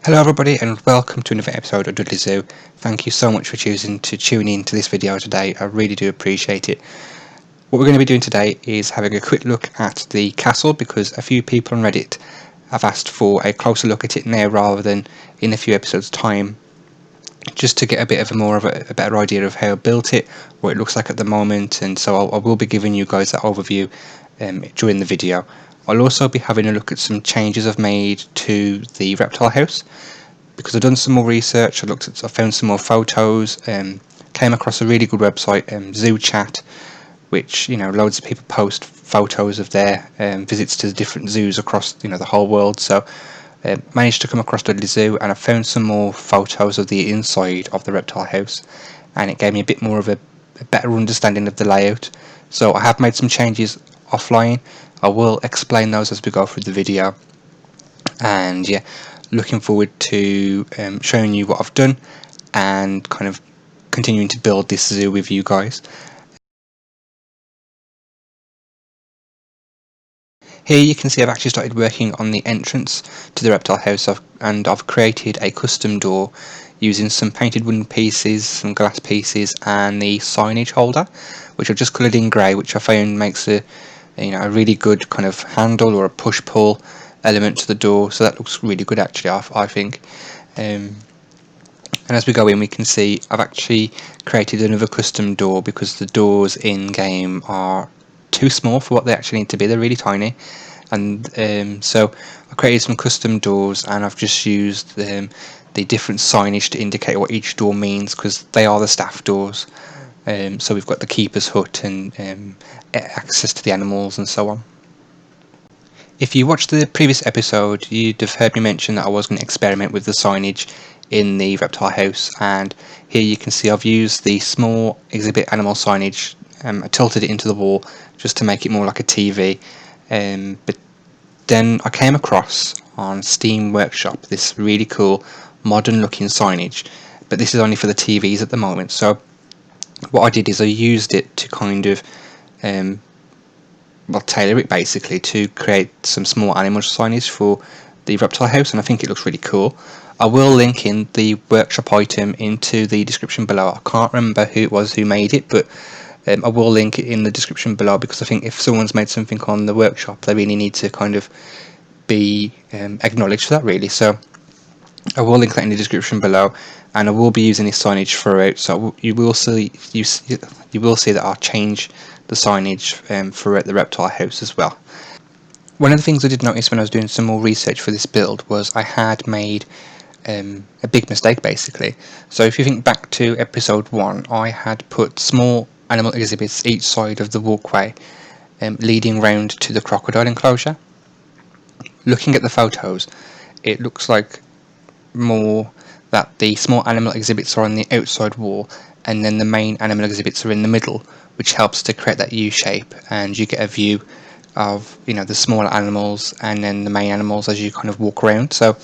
Hello everybody and welcome to another episode of Dudley Zoo. Thank you so much for choosing to tune in to this video today. I really do appreciate it. What we're going to be doing today is having a quick look at the castle because a few people on Reddit have asked for a closer look at it now rather than in a few episodes time, just to get a bit of a better idea of how I built it, what it looks like at the moment, and so I will be giving you guys that overview during the video. I'll also be having a look at some changes I've made to the reptile house because I've done some more research. I found some more photos, came across a really good website, Zoo Chat, which loads of people post photos of their visits to the different zoos across the whole world. So managed to come across Dudley Zoo, and I found some more photos of the inside of the reptile house, and it gave me a bit more of a better understanding of the layout. So I have made some changes offline. I will explain those as we go through the video, and yeah, looking forward to showing you what I've done and kind of continuing to build this zoo with you guys. Here you can see I've actually started working on the entrance to the reptile house, and I've created a custom door using some painted wooden pieces, some glass pieces, and the signage holder, which I've just coloured in grey, which I found makes a really good kind of handle or a push-pull element to the door. So that looks really good actually, I think. And as we go in, we can see I've actually created another custom door because the doors in game are too small for what they actually need to be. They're really tiny, and so I created some custom doors, and I've just used the different signage to indicate what each door means because they are the staff doors. So we've got the keeper's hut and access to the animals and so on. If you watched the previous episode, you'd have heard me mention that I was going to experiment with the signage in the reptile house, and here you can see I've used the small exhibit animal signage. I tilted it into the wall just to make it more like a TV, but then I came across on Steam Workshop this really cool modern looking signage, but this is only for the TVs at the moment. So what I did is I used it to kind of tailor it basically to create some small animal signage for the reptile house, and I think it looks really cool. I will link in the workshop item into the description below. I can't remember who it was who made it, but I will link it in the description below because I think if someone's made something on the workshop, they really need to kind of be acknowledged for that, really. So I will link that in the description below, and I will be using this signage throughout. So you will see that I'll change the signage throughout the reptile house as well. One of the things I did notice when I was doing some more research for this build was I had made a big mistake basically. So if you think back to episode 1, I had put small animal exhibits each side of the walkway leading round to the crocodile enclosure. Looking at the photos, it looks like more that the small animal exhibits are on the outside wall and then the main animal exhibits are in the middle, which helps to create that U shape, and you get a view of the smaller animals and then the main animals as you kind of walk around. So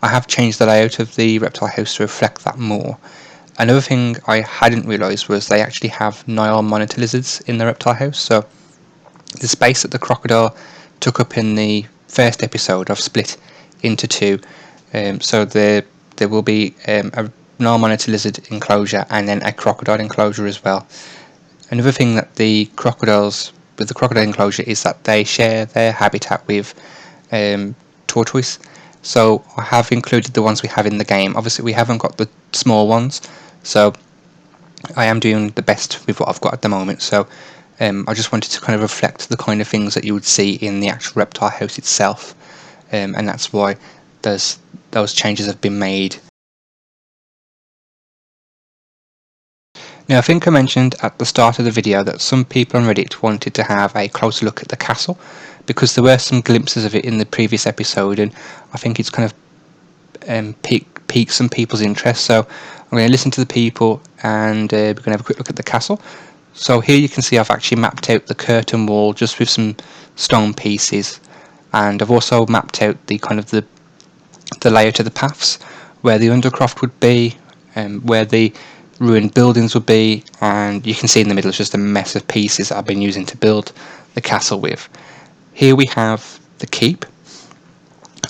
I have changed the layout of the reptile house to reflect that more. Another thing I hadn't realised was they actually have Nile Monitor Lizards in the reptile house. So the space that the crocodile took up in the first episode I've split into two. So there will be a Nile Monitor Lizard enclosure and then a crocodile enclosure as well. Another thing that the crocodiles with the crocodile enclosure is that they share their habitat with tortoise. So I have included the ones we have in the game. Obviously we haven't got the small ones, so I am doing the best with what I've got at the moment. So I just wanted to kind of reflect the kind of things that you would see in the actual reptile house itself, and that's why those changes have been made. Now, I think I mentioned at the start of the video that some people on Reddit wanted to have a closer look at the castle because there were some glimpses of it in the previous episode, and I think it's kind of piqued some people's interest. So I'm going to listen to the people, and we're going to have a quick look at the castle. So here you can see I've actually mapped out the curtain wall just with some stone pieces, and I've also mapped out the kind of the layout of the paths, where the undercroft would be, where the ruined buildings would be, and you can see in the middle it's just a mess of pieces that I've been using to build the castle with. Here we have the keep.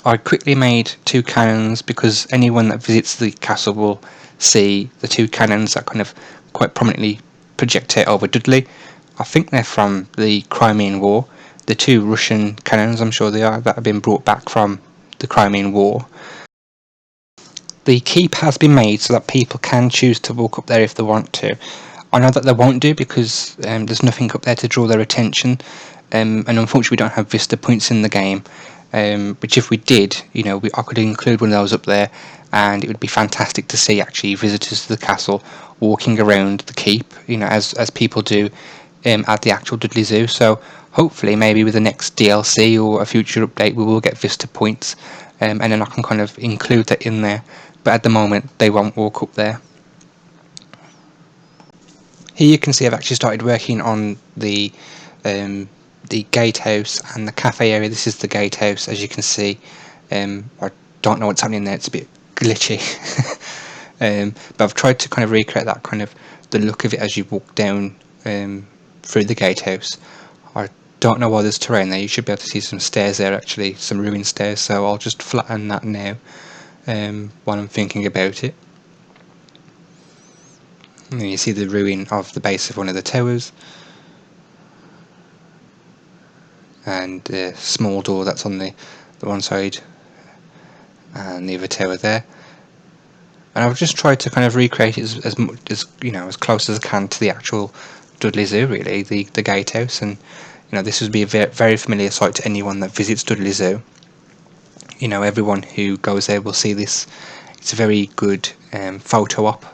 I quickly made 2 cannons because anyone that visits the castle will see the 2 cannons that kind of quite prominently project out over Dudley. I think they're from the Crimean War. The 2 Russian cannons, I'm sure they are, that have been brought back from the Crimean War. The keep has been made so that people can choose to walk up there if they want to. I know that they won't do because there's nothing up there to draw their attention, and unfortunately we don't have vista points in the game. Which if we did, I could include one of those up there, and it would be fantastic to see actually visitors to the castle walking around the keep, as people do at the actual Dudley Zoo. So hopefully maybe with the next DLC or a future update we will get vista points, and then I can kind of include that in there. But at the moment they won't walk up there. Here you can see I've actually started working on the gatehouse and the cafe area. This is the gatehouse, as you can see. I don't know what's happening there, it's a bit glitchy. But I've tried to kind of recreate that kind of the look of it as you walk down through the gatehouse. I don't know why there's terrain there. You should be able to see some stairs there, actually, some ruined stairs, so I'll just flatten that now while I'm thinking about it. And you see the ruin of the base of one of the towers, and the small door that's on the one side, and the other tower there. And I've just tried to kind of recreate it as much as as close as I can to the actual Dudley Zoo, really, the gatehouse. And this would be a very familiar sight to anyone that visits Dudley Zoo. Everyone who goes there will see this. It's a very good photo op,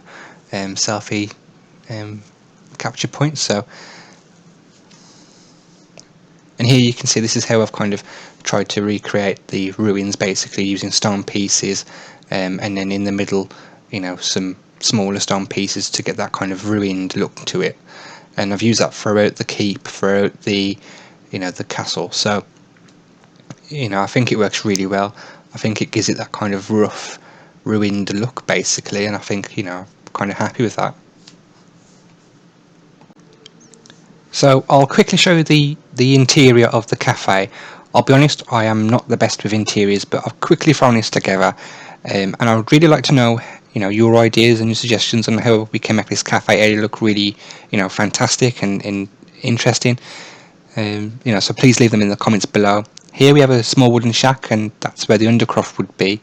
selfie capture point. So, and here you can see this is how I've kind of tried to recreate the ruins, basically using stone pieces, and then in the middle, some smaller stone pieces to get that kind of ruined look to it. And I've used that throughout the keep, throughout the the castle. So I think it works really well. I think it gives it that kind of rough, ruined look, basically, and I think I'm kind of happy with that. So I'll quickly show you the interior of the cafe. I'll be honest, I am not the best with interiors, but I've quickly thrown this together, and I would really like to know your ideas and your suggestions on how we can make this cafe area look really fantastic and interesting. So please leave them in the comments below. Here we have a small wooden shack, and that's where the undercroft would be.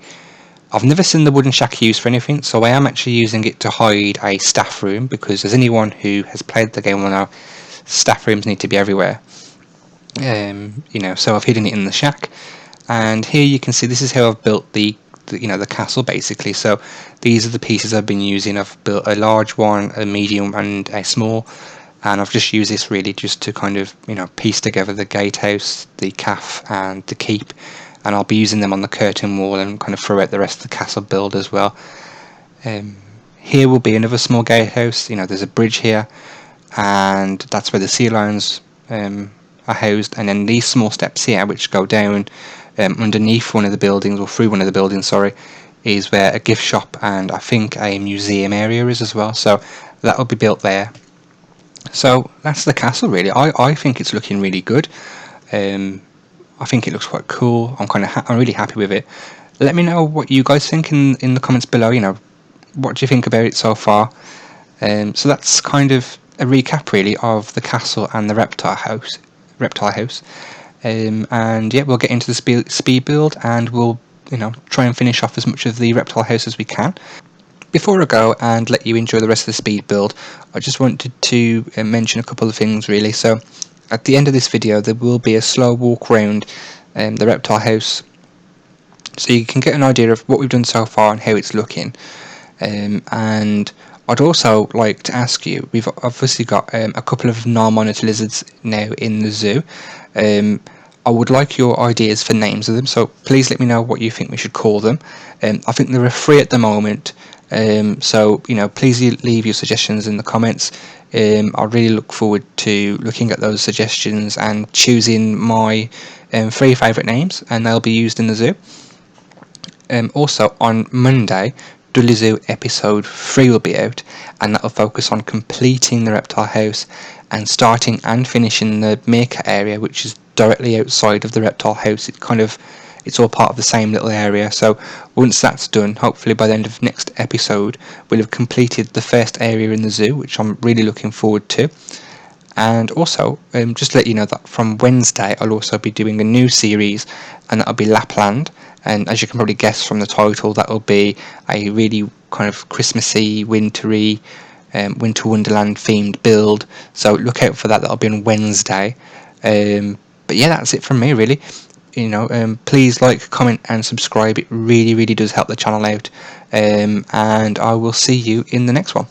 I've never seen the wooden shack used for anything, so I am actually using it to hide a staff room, because as anyone who has played the game will know, staff rooms need to be everywhere. So I've hidden it in the shack, and here you can see this is how I've built the castle, basically. So these are the pieces I've been using. I've built a large one, a medium, and a small. And I've just used this really just to kind of piece together the gatehouse, the cafe, and the keep, and I'll be using them on the curtain wall and kind of throughout the rest of the castle build as well. Here will be another small gatehouse. There's a bridge here, and that's where the sea lions are housed. And then these small steps here, which go down underneath one of the buildings, or through one of the buildings, sorry, is where a gift shop and I think a museum area is as well. So that will be built there. So that's the castle, really. I think it's looking really good. I think it looks quite cool. I'm really happy with it. Let me know what you guys think in the comments below. What do you think about it so far? So that's kind of a recap, really, of the castle and the reptile house. And yeah, we'll get into the speed build, and we'll try and finish off as much of the reptile house as we can. Before I go and let you enjoy the rest of the speed build, I just wanted to mention a couple of things, really. So at the end of this video there will be a slow walk around the reptile house, so you can get an idea of what we've done so far and how it's looking. And I'd also like to ask you, we've obviously got a couple of Nile Monitor Lizards now in the zoo. I would like your ideas for names of them, so please let me know what you think we should call them. I think there are 3 at the moment. So please leave your suggestions in the comments. I really look forward to looking at those suggestions and choosing my 3 favourite names, and they'll be used in the zoo. Also on Monday, Dudley Zoo Episode 3 will be out, and that will focus on completing the reptile house and starting and finishing the Meerkat area, which is directly outside of the reptile house. It kind of it's all part of the same little area. So once that's done, hopefully by the end of next episode, we'll have completed the first area in the zoo, which I'm really looking forward to. And also, just to let you know that from Wednesday I'll also be doing a new series, and that'll be Lapland. And as you can probably guess from the title, that'll be a really kind of Christmassy, wintry, winter wonderland themed build. So look out for that. That'll be on Wednesday. But yeah, that's it from me really. Please like, comment and subscribe. It really, really does help the channel out. And I will see you in the next one.